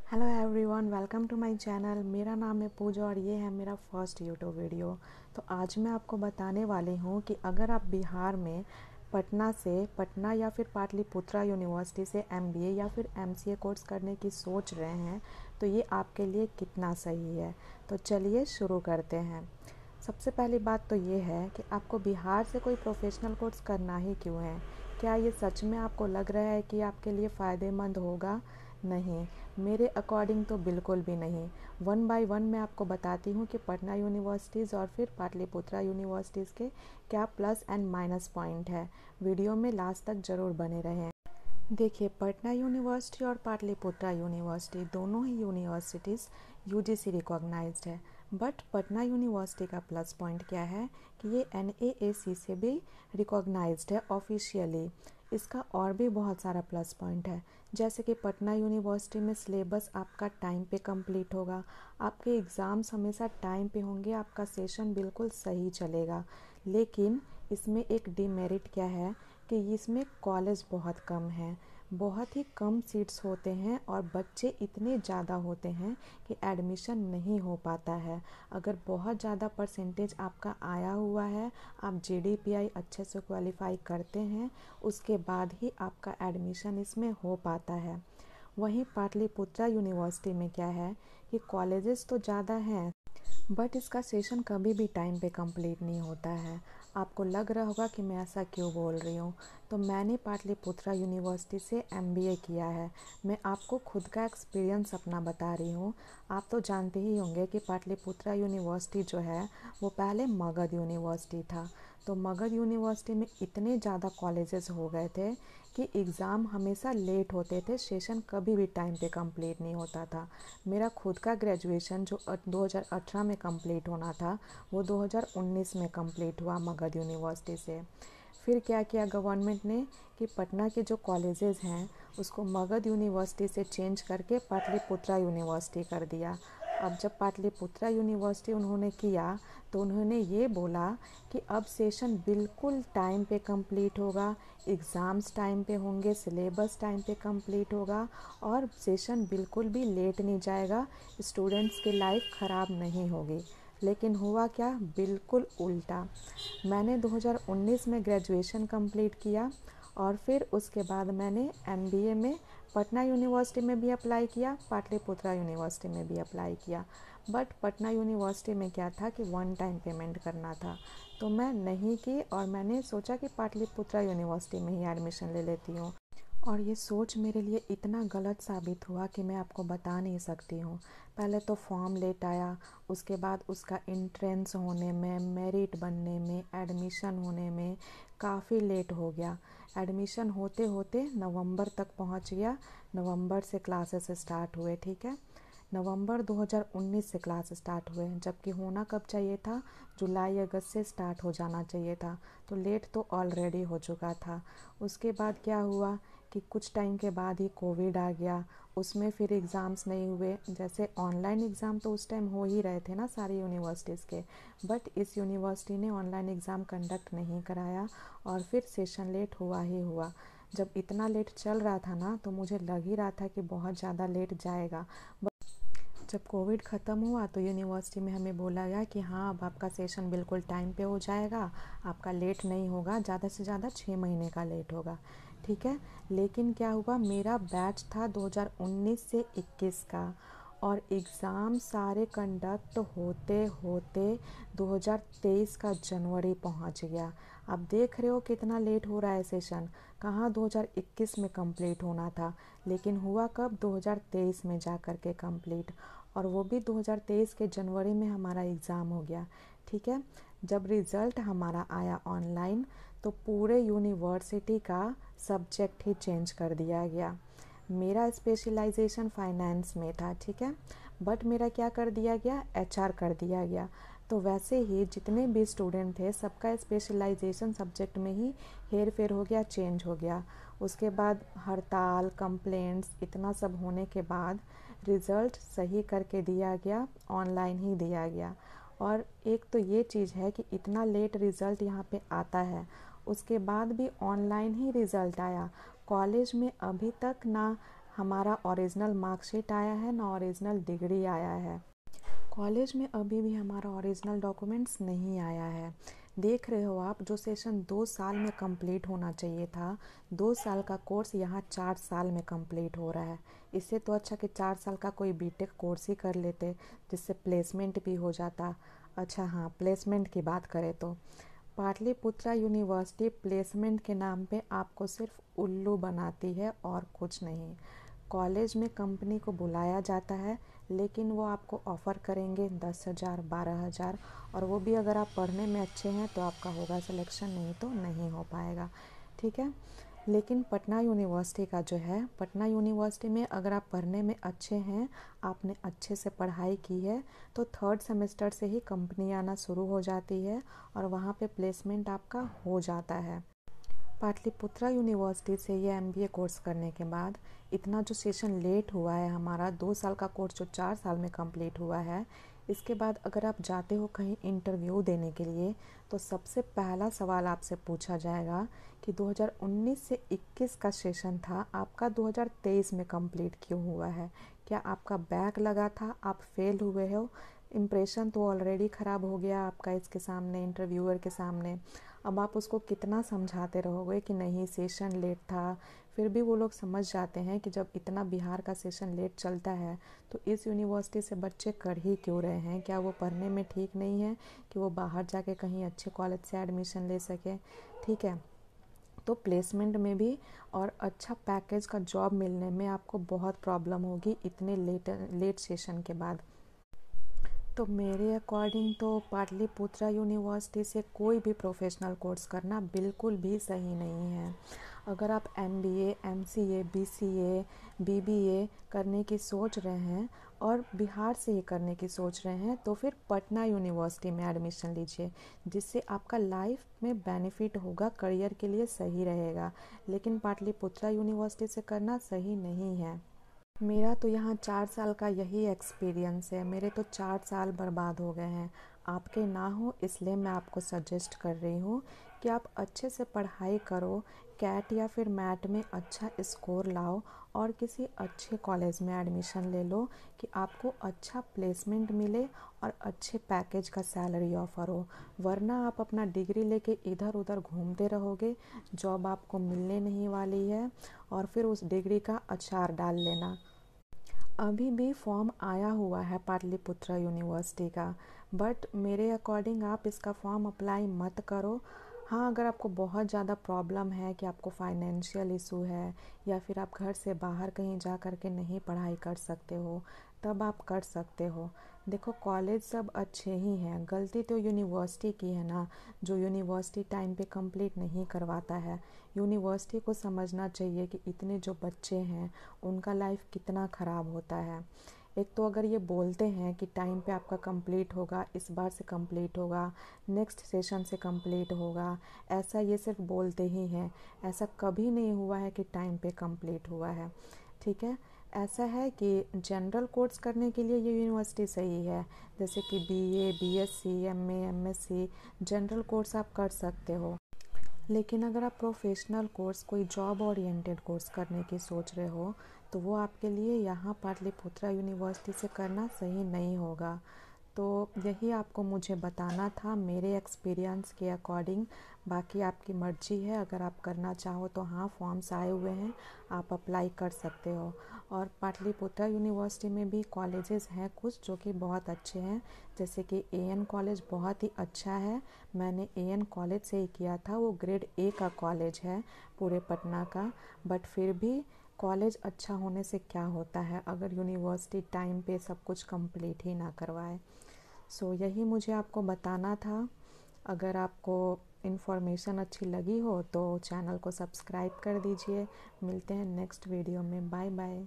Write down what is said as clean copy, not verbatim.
Hello everyone, welcome to my channel. मेरा नाम है पूजा और ये है मेरा फर्स्ट यूट्यूब वीडियो। तो आज मैं आपको बताने वाली हूँ कि अगर आप बिहार में पटना या फिर पाटलिपुत्रा यूनिवर्सिटी से एमबीए या फिर एमसीए कोर्स करने की सोच रहे हैं तो ये आपके लिए कितना सही है। तो चलिए शुरू करते हैं। सबसे पहली बात तो ये है कि आपको बिहार से कोई प्रोफेशनल कोर्स करना ही क्यों है। क्या ये सच में आपको लग रहा है कि आपके लिए फ़ायदेमंद होगा? नहीं, मेरे अकॉर्डिंग तो बिल्कुल भी नहीं। वन बाय वन मैं आपको बताती हूँ कि पटना यूनिवर्सिटीज़ और फिर पाटलिपुत्रा यूनिवर्सिटीज़ के क्या प्लस एंड माइनस पॉइंट है। वीडियो में लास्ट तक ज़रूर बने रहें। देखिए, पटना यूनिवर्सिटी और पाटलिपुत्रा यूनिवर्सिटी दोनों ही यूनिवर्सिटीज़ यूजीसी रिकॉग्नाइज्ड है। बट पटना यूनिवर्सिटी का प्लस पॉइंट क्या है कि ये एनएएसी से भी रिकॉग्नाइज्ड है ऑफिशियली। इसका और भी बहुत सारा प्लस पॉइंट है, जैसे कि पटना यूनिवर्सिटी में सिलेबस आपका टाइम पे कंप्लीट होगा, आपके एग्ज़ाम्स हमेशा टाइम पे होंगे, आपका सेशन बिल्कुल सही चलेगा। लेकिन इसमें एक डिमेरिट क्या है कि इसमें कॉलेज बहुत कम है, बहुत ही कम सीट्स होते हैं और बच्चे इतने ज़्यादा होते हैं कि एडमिशन नहीं हो पाता है। अगर बहुत ज़्यादा परसेंटेज आपका आया हुआ है, आप जीडीपीआई अच्छे से क्वालिफाई करते हैं, उसके बाद ही आपका एडमिशन इसमें हो पाता है। वहीं पाटलिपुत्रा यूनिवर्सिटी में क्या है कि कॉलेजेस तो ज़्यादा हैं बट इसका सेशन कभी भी टाइम पे कंप्लीट नहीं होता है। आपको लग रहा होगा कि मैं ऐसा क्यों बोल रही हूँ। तो मैंने पाटलिपुत्रा यूनिवर्सिटी से एमबीए किया है। मैं आपको खुद का एक्सपीरियंस अपना बता रही हूँ। आप तो जानते ही होंगे कि पाटलिपुत्रा यूनिवर्सिटी जो है वो पहले मगध यूनिवर्सिटी था। तो मगध यूनिवर्सिटी में इतने ज़्यादा कॉलेजेस हो गए थे कि एग्ज़ाम हमेशा लेट होते थे, सेशन कभी भी टाइम पे कंप्लीट नहीं होता था। मेरा खुद का ग्रेजुएशन जो 2018 में कंप्लीट होना था वो 2019 में कंप्लीट हुआ मगध यूनिवर्सिटी से। फिर क्या किया गवर्नमेंट ने कि पटना के जो कॉलेजेस हैं उसको मगध यूनिवर्सिटी से चेंज करके पाटलिपुत्रा यूनिवर्सिटी कर दिया। अब जब पाटलिपुत्रा यूनिवर्सिटी उन्होंने किया तो उन्होंने ये बोला कि अब सेशन बिल्कुल टाइम पे कंप्लीट होगा, एग्ज़ाम्स टाइम पे होंगे, सिलेबस टाइम पे कंप्लीट होगा और सेशन बिल्कुल भी लेट नहीं जाएगा, स्टूडेंट्स की लाइफ ख़राब नहीं होगी। लेकिन हुआ क्या, बिल्कुल उल्टा। मैंने 2019 में ग्रेजुएशन कंप्लीट किया और फिर उसके बाद मैंने एमबीए में पटना यूनिवर्सिटी में भी अप्लाई किया, पाटलिपुत्रा यूनिवर्सिटी में भी अप्लाई किया। बट पटना यूनिवर्सिटी में क्या था कि वन टाइम पेमेंट करना था, तो मैं नहीं की और मैंने सोचा कि पाटलिपुत्रा यूनिवर्सिटी में ही एडमिशन ले लेती हूँ। और ये सोच मेरे लिए इतना गलत साबित हुआ कि मैं आपको बता नहीं सकती हूँ। पहले तो फॉर्म लेट आया, उसके बाद उसका एंट्रेंस होने में, मेरिट बनने में, एडमिशन होने में काफ़ी लेट हो गया। एडमिशन होते होते नवंबर तक पहुँच गया। नवंबर से क्लासेस स्टार्ट हुए, ठीक है। नवंबर 2019 से क्लास स्टार्ट हुए, जबकि होना कब चाहिए था, जुलाई अगस्त से स्टार्ट हो जाना चाहिए था। तो लेट तो ऑलरेडी हो चुका था। उसके बाद क्या हुआ कि कुछ टाइम के बाद ही कोविड आ गया, उसमें फिर एग्ज़ाम्स नहीं हुए। जैसे ऑनलाइन एग्ज़ाम तो उस टाइम हो ही रहे थे ना सारी यूनिवर्सिटीज़ के, बट इस यूनिवर्सिटी ने ऑनलाइन एग्ज़ाम कंडक्ट नहीं कराया और फिर सेशन लेट हुआ ही हुआ। जब इतना लेट चल रहा था ना तो मुझे लग ही रहा था कि बहुत ज़्यादा लेट जाएगा। जब कोविड ख़त्म हुआ तो यूनिवर्सिटी में हमें बोला गया कि हाँ, अब आपका सेशन बिल्कुल टाइम पे हो जाएगा, आपका लेट नहीं होगा, ज़्यादा से ज़्यादा 6 महीने का लेट होगा, ठीक है। लेकिन क्या हुआ, मेरा बैच था 2019 से 21 का और एग्ज़ाम सारे कंडक्ट होते होते 2023 का जनवरी पहुंच गया। अब देख रहे हो कितना लेट हो रहा है सेशन। कहाँ 2021 में कंप्लीट होना था, लेकिन हुआ कब, 2023 में जा कर के कंप्लीट। और वो भी 2023 के जनवरी में हमारा एग्ज़ाम हो गया, ठीक है। जब रिज़ल्ट हमारा आया ऑनलाइन तो पूरे यूनिवर्सिटी का सब्जेक्ट ही चेंज कर दिया गया। मेरा स्पेशलाइजेशन फाइनेंस में था, ठीक है, बट मेरा क्या कर दिया गया, एचआर कर दिया गया। तो वैसे ही जितने भी स्टूडेंट थे सबका स्पेशलाइजेशन सब्जेक्ट में ही हेर फेर हो गया, चेंज हो गया। उसके बाद हड़ताल, कंप्लेंट्स, इतना सब होने के बाद रिज़ल्ट सही करके दिया गया, ऑनलाइन ही दिया गया। और एक तो ये चीज़ है कि इतना लेट रिज़ल्ट यहाँ पे आता है, उसके बाद भी ऑनलाइन ही रिज़ल्ट आया। कॉलेज में अभी तक ना हमारा ओरिजिनल मार्कशीट आया है ना ओरिजिनल डिग्री आया है। कॉलेज में अभी भी हमारा ओरिजिनल डॉक्यूमेंट्स नहीं आया है। देख रहे हो आप, जो सेशन 2 साल में कंप्लीट होना चाहिए था, 2 साल का कोर्स यहाँ 4 साल में कंप्लीट हो रहा है। इससे तो अच्छा कि 4 साल का कोई बीटेक कोर्स ही कर लेते, जिससे प्लेसमेंट भी हो जाता। अच्छा हाँ, प्लेसमेंट की बात करें तो पाटलिपुत्रा यूनिवर्सिटी प्लेसमेंट के नाम पे आपको सिर्फ उल्लू बनाती है और कुछ नहीं। कॉलेज में कंपनी को बुलाया जाता है, लेकिन वो आपको ऑफ़र करेंगे 10,000 12,000, और वो भी अगर आप पढ़ने में अच्छे हैं तो आपका होगा सिलेक्शन, नहीं तो नहीं हो पाएगा। ठीक है। लेकिन पटना यूनिवर्सिटी का जो है, पटना यूनिवर्सिटी में अगर आप पढ़ने में अच्छे हैं, आपने अच्छे से पढ़ाई की है, तो 3rd सेमेस्टर से ही कंपनी आना शुरू हो जाती है और वहाँ पे प्लेसमेंट आपका हो जाता है। पाटलिपुत्रा यूनिवर्सिटी से ये MBA कोर्स करने के बाद इतना जो सेशन लेट हुआ है हमारा, 2 साल का कोर्स जो 4 साल में कंप्लीट हुआ है, इसके बाद अगर आप जाते हो कहीं इंटरव्यू देने के लिए, तो सबसे पहला सवाल आपसे पूछा जाएगा कि 2019 से 21 का सेशन था, आपका 2023 में कंप्लीट क्यों हुआ है? क्या आपका बैक लगा था? आप फेल हुए हो? इम्प्रेशन तो ऑलरेडी ख़राब हो गया आपका इसके सामने, इंटरव्यूअर के सामने। अब आप उसको कितना समझाते रहोगे कि नहीं सेशन लेट था? फिर भी वो लोग समझ जाते हैं कि जब इतना बिहार का सेशन लेट चलता है तो इस यूनिवर्सिटी से बच्चे कर ही क्यों रहे हैं? क्या वो पढ़ने में ठीक नहीं है कि वो बाहर जाके कहीं अच्छे कॉलेज से एडमिशन ले सके? ठीक है। तो प्लेसमेंट में भी और अच्छा पैकेज का जॉब मिलने में आपको बहुत प्रॉब्लम होगी इतने लेट सेशन के बाद। तो मेरे अकॉर्डिंग तो पाटलिपुत्रा यूनिवर्सिटी से कोई भी प्रोफेशनल कोर्स करना बिल्कुल भी सही नहीं है। अगर आप MBA, MCA, BCA, BBA करने की सोच रहे हैं और बिहार से ही करने की सोच रहे हैं, तो फिर पटना यूनिवर्सिटी में एडमिशन लीजिए, जिससे आपका लाइफ में बेनिफिट होगा, करियर के लिए सही रहेगा। लेकिन पाटलिपुत्रा यूनिवर्सिटी से करना सही नहीं है। मेरा तो यहाँ 4 साल का यही एक्सपीरियंस है। मेरे तो 4 साल बर्बाद हो गए हैं। आपके ना हो इसलिए मैं आपको सजेस्ट कर रही हूँ कि आप अच्छे से पढ़ाई करो, कैट या फिर मैट में अच्छा स्कोर लाओ और किसी अच्छे कॉलेज में एडमिशन ले लो कि आपको अच्छा प्लेसमेंट मिले और अच्छे पैकेज का सैलरी ऑफ़र हो। वरना आप अपना डिग्री लेके इधर उधर घूमते रहोगे, जॉब आपको मिलने नहीं वाली है और फिर उस डिग्री का अचार डाल लेना। अभी भी फॉर्म आया हुआ है पाटलिपुत्रा यूनिवर्सिटी का, बट मेरे अकॉर्डिंग आप इसका फॉर्म अप्लाई मत करो। हाँ, अगर आपको बहुत ज़्यादा प्रॉब्लम है कि आपको फाइनेंशियल इशू है या फिर आप घर से बाहर कहीं जा कर के नहीं पढ़ाई कर सकते हो, तब आप कर सकते हो। देखो, कॉलेज सब अच्छे ही हैं, गलती तो यूनिवर्सिटी की है ना, जो यूनिवर्सिटी टाइम पे कंप्लीट नहीं करवाता है। यूनिवर्सिटी को समझना चाहिए कि इतने जो बच्चे हैं उनका लाइफ कितना ख़राब होता है। एक तो अगर ये बोलते हैं कि टाइम पे आपका कंप्लीट होगा, इस बार से कंप्लीट होगा, नेक्स्ट सेशन से कंप्लीट होगा, ऐसा ये सिर्फ बोलते ही हैं। ऐसा कभी नहीं हुआ है कि टाइम पे कंप्लीट हुआ है। ठीक है। ऐसा है कि जनरल कोर्स करने के लिए ये यूनिवर्सिटी सही है, जैसे कि BA, BSc, MA, MSc general course आप कर सकते हो। लेकिन अगर आप प्रोफेशनल कोर्स, कोई जॉब ओरिएंटेड कोर्स करने की सोच रहे हो, तो वो आपके लिए यहाँ पाटलिपुत्रा यूनिवर्सिटी से करना सही नहीं होगा। तो यही आपको मुझे बताना था मेरे एक्सपीरियंस के अकॉर्डिंग। बाकी आपकी मर्ज़ी है, अगर आप करना चाहो तो हाँ, फॉर्म्स आए हुए हैं, आप अप्लाई कर सकते हो। और पाटलिपुत्रा यूनिवर्सिटी में भी कॉलेजेस हैं कुछ जो कि बहुत अच्छे हैं, जैसे कि AN कॉलेज बहुत ही अच्छा है। मैंने AN कॉलेज से ही किया था, वो ग्रेड A का कॉलेज है पूरे पटना का। बट फिर भी कॉलेज अच्छा होने से क्या होता है अगर यूनिवर्सिटी टाइम पे सब कुछ कंप्लीट ही ना करवाए। सो यही मुझे आपको बताना था। अगर आपको इन्फॉर्मेशन अच्छी लगी हो तो चैनल को सब्सक्राइब कर दीजिए। मिलते हैं नेक्स्ट वीडियो में। Bye bye.